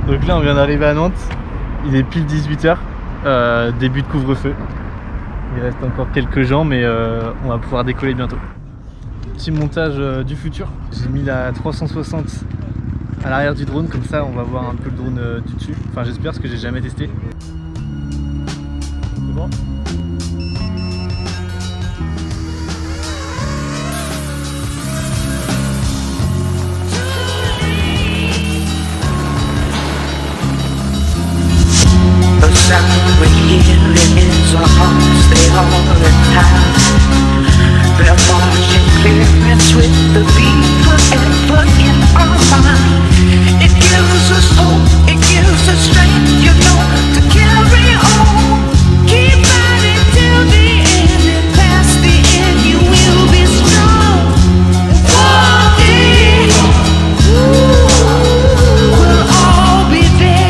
Donc là on vient d'arriver à Nantes, il est pile 18 h, début de couvre-feu. Il reste encore quelques gens mais on va pouvoir décoller bientôt. Petit montage du futur, j'ai mis la 360 à l'arrière du drone, comme ça on va voir un peu le drone du dessus. Enfin j'espère parce que j'ai jamais testé. C'est bon ? We hear is a hearts, they all in time. They're marching clearance with the beat forever in our mind. It gives us hope, it gives us strength, you know, to carry on. Keep fighting till the end, and past the end you will be strong. One day we'll all be there.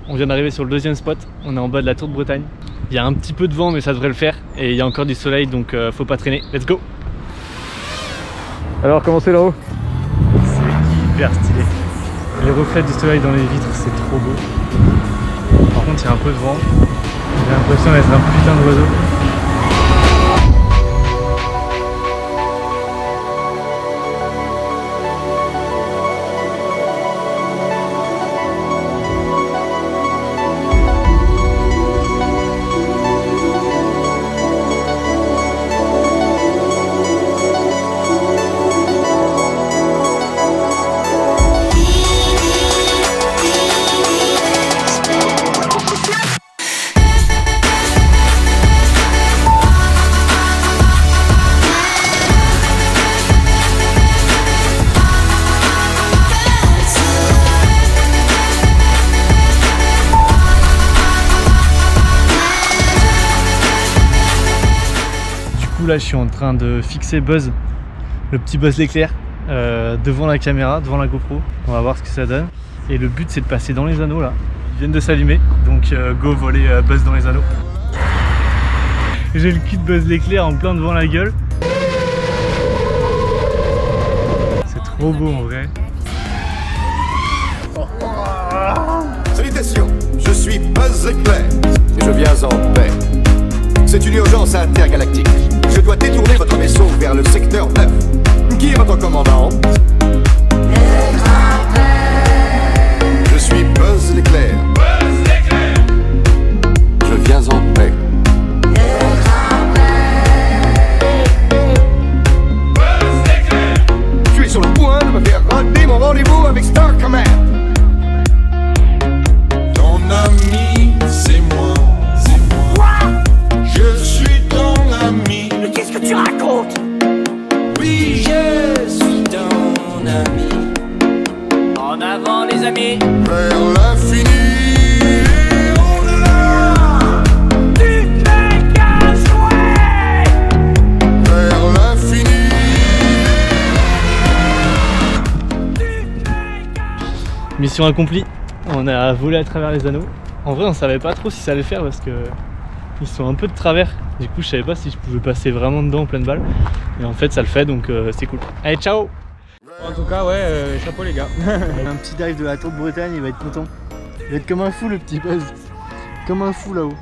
On vient d'arriver sur le deuxième spot, on est en bas de la Tour de Bretagne. Il y a un petit peu de vent mais ça devrait le faire et il y a encore du soleil donc faut pas traîner. Let's go! Alors comment c'est là-haut? C'est hyper stylé. Les reflets du soleil dans les vitres, c'est trop beau. Par contre il y a un peu de vent. J'ai l'impression d'être un putain d'oiseau. Là je suis en train de fixer Buzz, le petit Buzz l'éclair, devant la caméra, devant la GoPro. On va voir ce que ça donne. Et le but c'est de passer dans les anneaux là. Ils viennent de s'allumer, donc go voler Buzz dans les anneaux. J'ai le cul de Buzz l'éclair en plein devant la gueule. C'est trop beau en vrai. Salutations, je suis Buzz l'éclair et je viens en paix. C'est une urgence intergalactique. Je dois détourner votre vaisseau vers le secteur 9. Qui est votre commandant? Je suis Buzz l'éclair. Buzz l'éclair. Je viens en paix. Buzz l'éclair. Tu es sur le point de me faire rater mon rendez-vous avec Star Command. Ton ami, c'est moi. Je suis ton ami. Mais qu'est-ce que tu racontes? Oui, Je suis ton ami. En avant les amis. vers l'infini et au-delà. Tu n'es qu'un jouet. Vers l'infini. Mission accomplie, on a volé à travers les anneaux. En vrai on savait pas trop si ça allait faire parce que ils sont un peu de travers. Du coup je savais pas si je pouvais passer vraiment dedans en pleine balle. Et en fait ça le fait donc c'est cool. Allez ciao! En tout cas ouais, chapeau les gars. Un petit dive de la Tour de Bretagne, il va être content. Il va être comme un fou le petit Buzz. Comme un fou là-haut.